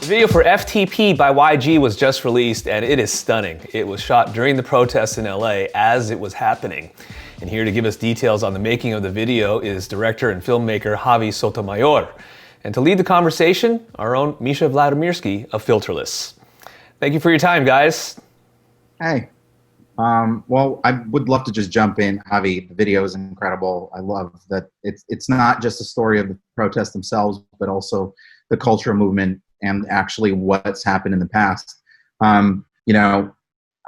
The video for FTP by YG was just released and it is stunning. It was shot during the protests in LA as it was happening. And here to give us details on the making of the video is director and filmmaker Xavier Sotomayor. And to lead the conversation, our own Misha Vladimirsky of Filterless. Thank you for your time, guys. Hey. Well, I would love to just jump in. Javi, the video is incredible. I love that it's not just a story of the protests themselves, but also the cultural movement and actually what's happened in the past. You know,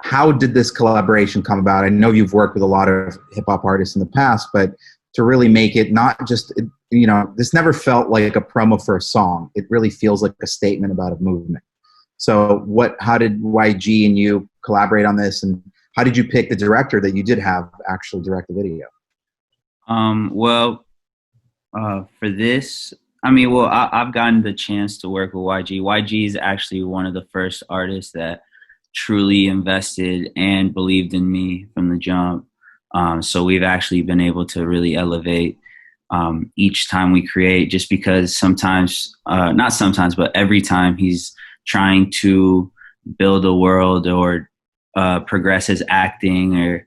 how did this collaboration come about? I know you've worked with a lot of hip hop artists in the past, but to really make it not just, you know, this never felt like a promo for a song. It really feels like a statement about a movement. So how did YG and you collaborate on this, and how did you pick the director that you did have actually direct the video? For this, I've gotten the chance to work with YG. YG is actually one of the first artists that truly invested and believed in me from the jump. So we've actually been able to really elevate each time we create, just because sometimes, not sometimes, but every time he's trying to build a world or progress his acting, or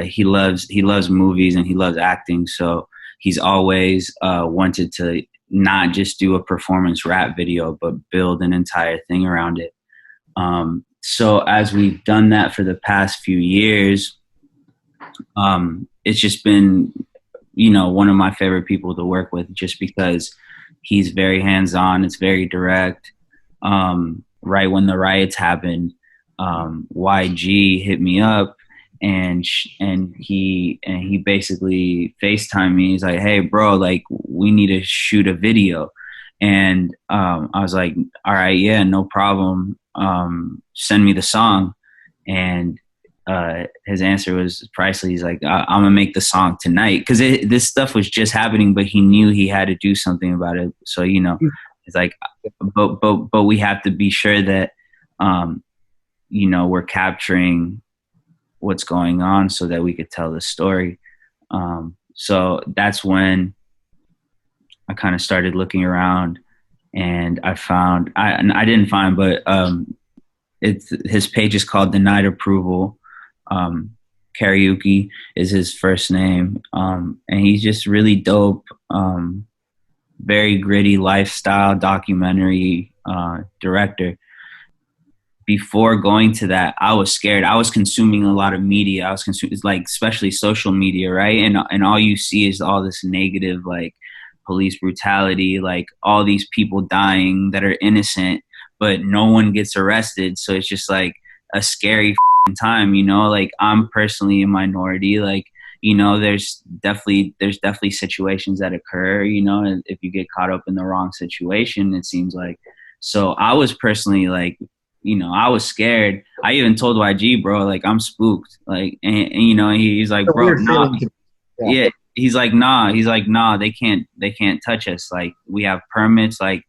he loves movies and he loves acting. So he's always wanted to not just do a performance rap video, but build an entire thing around it. So as we've done that for the past few years, it's just been, you know, one of my favorite people to work with, just because he's very hands-on. It's very direct. Right when the riots happened, YG hit me up and he basically FaceTimed me. He's like, "Hey bro, like we need to shoot a video." And I was like, "All right, yeah, no problem. Send me the song." And his answer was priceless. He's like, "I'm gonna make the song tonight," because this stuff was just happening, but he knew he had to do something about it. So, you know, it's like, but we have to be sure that you know, we're capturing what's going on so that we could tell the story. So that's when I kind of started looking around, and I didn't find, but his page is called Denied Approval. Karaoke is his first name. And he's just really dope. Very gritty lifestyle documentary director. Before going to that, I was scared. I was consuming a lot of media. It's like, especially social media, right? And all you see is all this negative, like police brutality, like all these people dying that are innocent, but no one gets arrested. So it's just like a scary time, you know? Like, I'm personally a minority. Like, you know, there's definitely situations that occur, you know, and if you get caught up in the wrong situation, it seems like. So I was personally like, you know, I was scared. I even told YG, bro, like, I'm spooked. Like, and you know, he's like, bro, nah. Yeah. He's like, nah, they can't touch us. Like, we have permits, like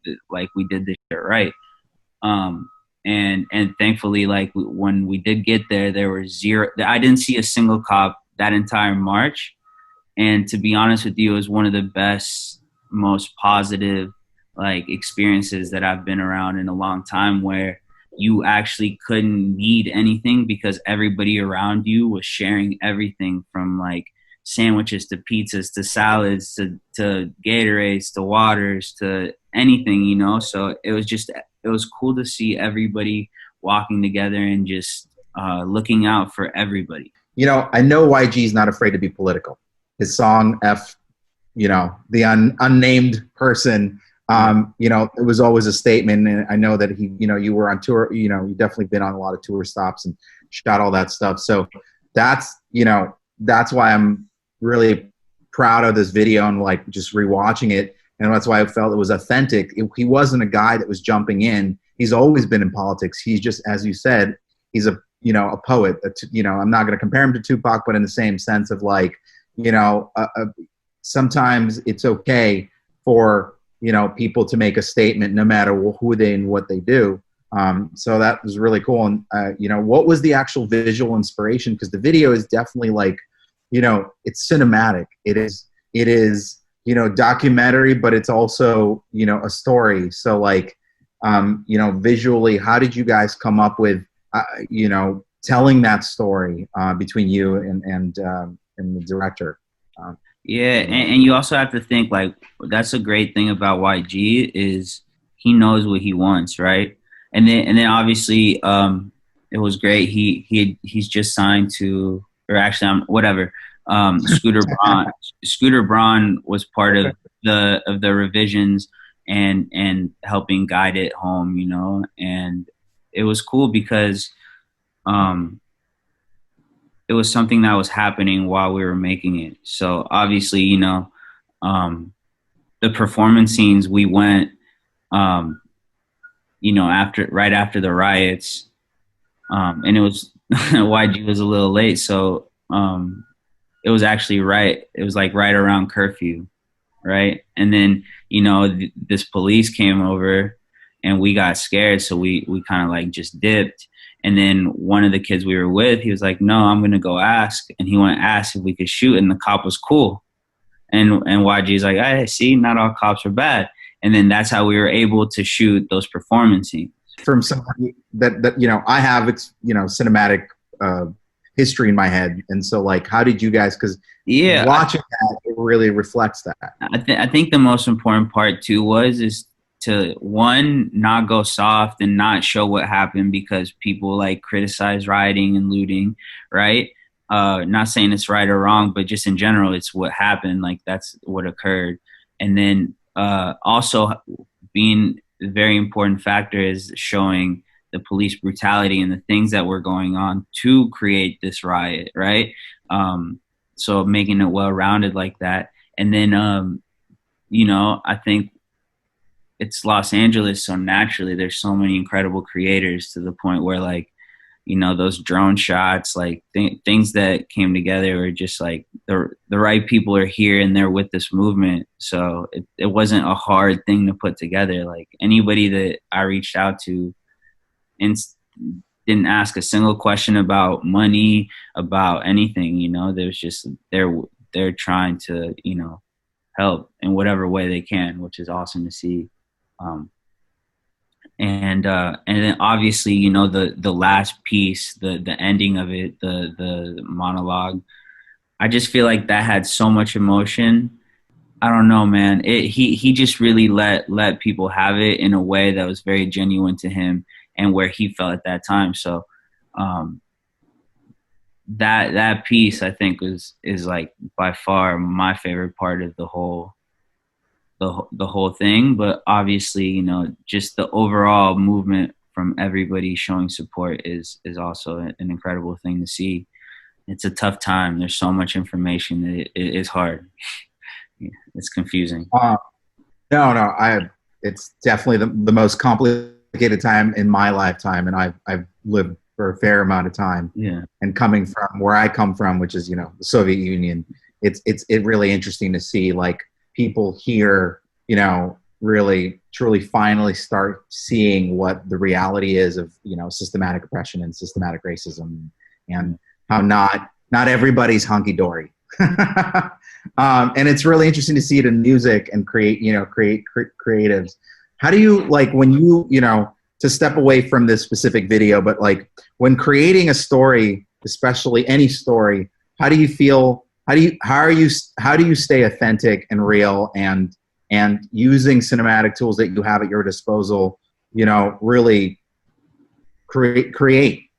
we did this shit right. And thankfully, like, when we did get there, there were zero. I didn't see a single cop that entire march. And to be honest with you, it was one of the best, most positive, like, experiences that I've been around in a long time, where you actually couldn't need anything because everybody around you was sharing everything from, like, sandwiches to pizzas to salads to Gatorades to waters to anything, you know? So it was cool to see everybody walking together and just looking out for everybody. You know, I know YG is not afraid to be political. His song you know, the unnamed person, you know, it was always a statement. And I know that he, you know, you were on tour, you know, you definitely been on a lot of tour stops and shot all that stuff. So that's, you know, that's why I'm really proud of this video and, like, just rewatching it. And that's why I felt it was authentic. He wasn't a guy that was jumping in. He's always been in politics. He's just, as you said, he's a poet. You know, I'm not going to compare him to Tupac, but in the same sense of, like, you know, sometimes it's okay for, you know, people to make a statement no matter who they and what they do. So that was really cool. And, you know, what was the actual visual inspiration? Because the video is definitely, like, you know, it's cinematic. It is, you know, documentary, but it's also, you know, a story. So, like, you know, visually, how did you guys come up with, you know, telling that story between you and the director? Yeah, and you also have to think like that's a great thing about YG is he knows what he wants, right? And then obviously it was great. He's just signed to, or actually whatever. Scooter Braun. Scooter Braun was part of the revisions and helping guide it home, you know. And it was cool because um it was something that was happening while we were making it. So obviously, you know, the performance scenes we went, you know, right after the riots, and it was YG was a little late, so it was actually it was like right around curfew, right? And then you know this police came over, and we got scared, so we kind of like just dipped. And then one of the kids we were with, he was like, "No, I'm gonna go ask," and he went and asked if we could shoot, and the cop was cool. And YG's like, "Hey, see, not all cops are bad." And then that's how we were able to shoot those performance scenes. From somebody that you know, I have, it's, you know, cinematic history in my head, and so like, how did you guys? Because watching that, it really reflects that. I think the most important part too is to one, not go soft and not show what happened because people like criticize rioting and looting, right? Not saying it's right or wrong, but just in general, it's what happened. Like that's what occurred. And then also being a very important factor is showing the police brutality and the things that were going on to create this riot, right? So making it well-rounded like that. And then, you know, I think it's Los Angeles, so naturally there's so many incredible creators to the point where like, you know, those drone shots, like things that came together were just like the right people are here and they're with this movement. So it wasn't a hard thing to put together. Like anybody that I reached out to and didn't ask a single question about money, about anything, you know, there's just, they're trying to, you know, help in whatever way they can, which is awesome to see. And then obviously, you know, the last piece, the ending of it, the monologue, I just feel like that had so much emotion. I don't know, man. He just really let people have it in a way that was very genuine to him and where he felt at that time. So that piece I think is like by far my favorite part of the whole thing. But obviously, you know, just the overall movement from everybody showing support is also an incredible thing to see. It's a tough time. There's so much information that it is hard. It's confusing. No, it's definitely the most complicated time in my lifetime, and I've lived for a fair amount of time. Yeah. And coming from where I come from, which is, you know, the Soviet Union, it's really interesting to see like people here, you know, really truly finally start seeing what the reality is of, you know, systematic oppression and systematic racism, and how not everybody's hunky-dory. And it's really interesting to see it in music and creatives. How do you, like, when you know, to step away from this specific video, but like when creating a story, especially any story, how do you feel? How do you stay authentic and real and using cinematic tools that you have at your disposal, you know, really create?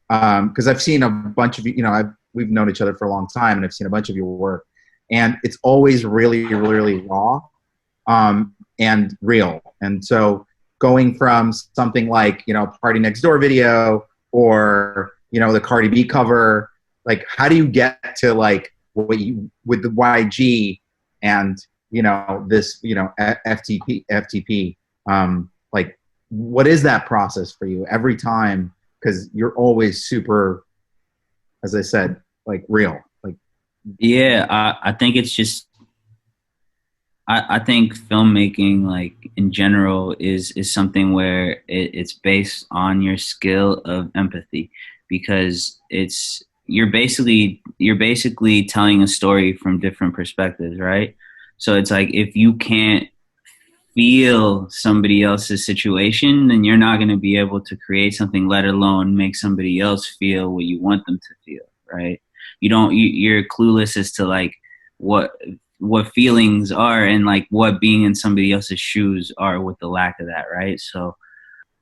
Because I've seen a bunch of, you know, we've known each other for a long time, and I've seen a bunch of your work, and it's always really, really raw and real. And so going from something like, you know, Party Next Door video or, you know, the Cardi B cover, like how do you get to like what you with the YG and, you know, this, you know, FTP, like what is that process for you every time? Because you're always super, as I said, like real. Like, yeah, I think it's just, I think filmmaking, like in general, is something where it's based on your skill of empathy, because you're basically telling a story from different perspectives, right? So it's like if you can't feel somebody else's situation, then you're not going to be able to create something, let alone make somebody else feel what you want them to feel, right? You're clueless as to like what feelings are, and like what being in somebody else's shoes are with the lack of that, right? So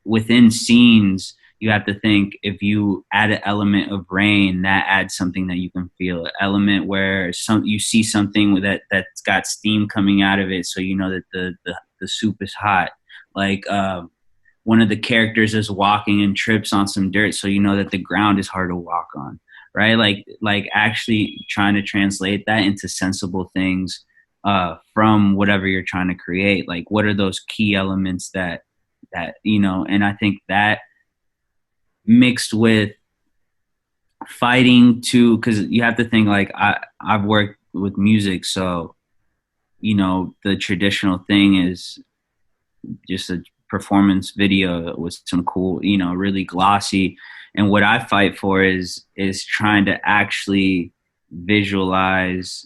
within scenes, you have to think, if you add an element of rain, that adds something that you can feel. An element where you see something that's got steam coming out of it, so you know that the soup is hot. Like one of the characters is walking and trips on some dirt, so you know that the ground is hard to walk on, right? Like actually trying to translate that into sensible things from whatever you're trying to create. Like, what are those key elements that you know? And I think that mixed with fighting too, because you have to think, like, I've worked with music, so you know the traditional thing is just a performance video with some cool, you know, really glossy. And what I fight for is trying to actually visualize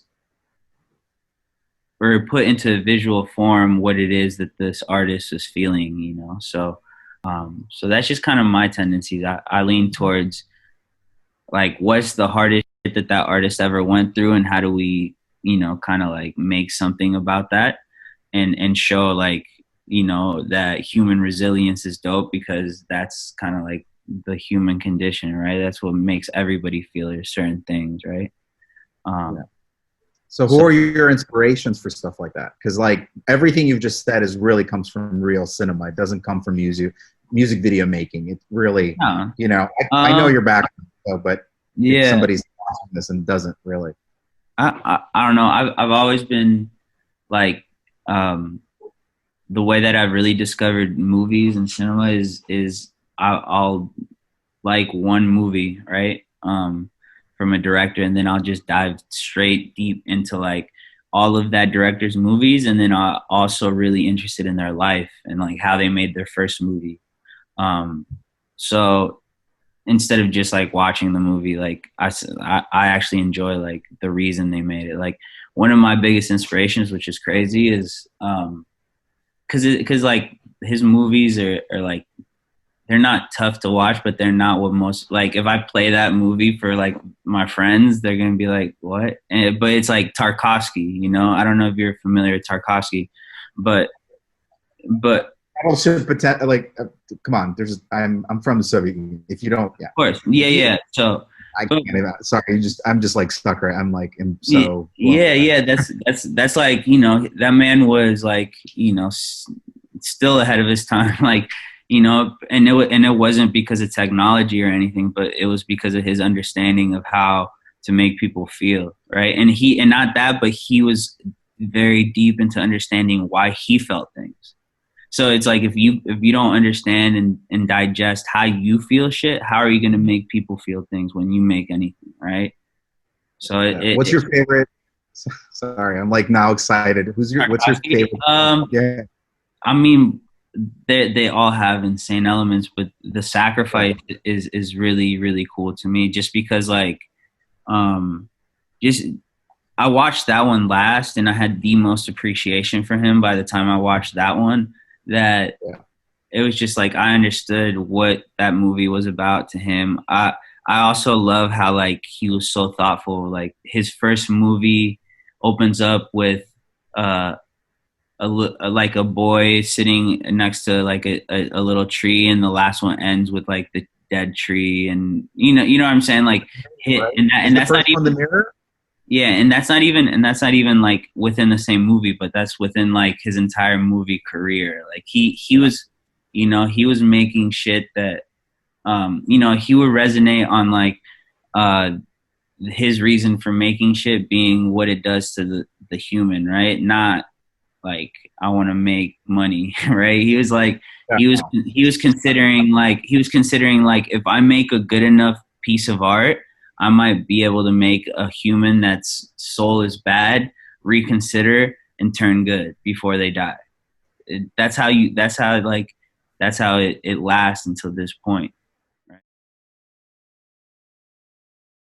or put into visual form what it is that this artist is feeling, you know. So so that's just kind of my tendencies. I lean towards like, what's the hardest shit that artist ever went through, and how do we, you know, kind of like make something about that, and show, like, you know, that human resilience is dope, because that's kind of like the human condition, right? That's what makes everybody feel certain things, right? Yeah. So who are your inspirations for stuff like that? Because like everything you've just said really comes from real cinema. It doesn't come from music video making. It really, you know, I know your background, but if somebody's watching this and doesn't really. I don't know. I've always been like, the way that I've really discovered movies and cinema is I'll like one movie, right? From a director, and then I'll just dive straight deep into like all of that director's movies, and then I'm also really interested in their life and like how they made their first movie. So instead of just like watching the movie, like I actually enjoy like the reason they made it. Like one of my biggest inspirations, which is crazy, is because like his movies are like, they're not tough to watch, but they're not what most, like, if I play that movie for like my friends, they're going to be like, what? But it's like Tarkovsky, you know? I don't know if you're familiar with Tarkovsky, but Also, like, come on, I'm from the Soviet Union. If you don't, of course. Yeah. So I can't even, sorry, I'm just like stuck right. I'm like, that's like, you know, that man was like, you know, still ahead of his time. Like, you know, and it wasn't because of technology or anything, but it was because of his understanding of how to make people feel, right? And not that, but he was very deep into understanding why he felt things. So it's like, if you don't understand and digest how you feel shit, how are you going to make people feel things when you make anything, right? So what's your favorite? Sorry, I'm like now excited. What's your favorite? Yeah, I mean, they all have insane elements, but the sacrifice is really, really cool to me, just because like just I watched that one last, and I had the most appreciation for him by the time I watched that one, that it was just like I understood what that movie was about to him. I also love how like he was so thoughtful. Like his first movie opens up with like a boy sitting next to like a little tree, and the last one ends with like the dead tree, and you know what I'm saying, like and that's not even the mirror. Yeah, and that's not even like within the same movie, but that's within like his entire movie career. Like he was, you know, he was making shit that you know, he would resonate on like his reason for making shit being what it does to the human, right? Not like, I want to make money, right? He was like, he was considering like, if I make a good enough piece of art, I might be able to make a human that's soul is bad reconsider and turn good before they die. That's how it lasts until this point.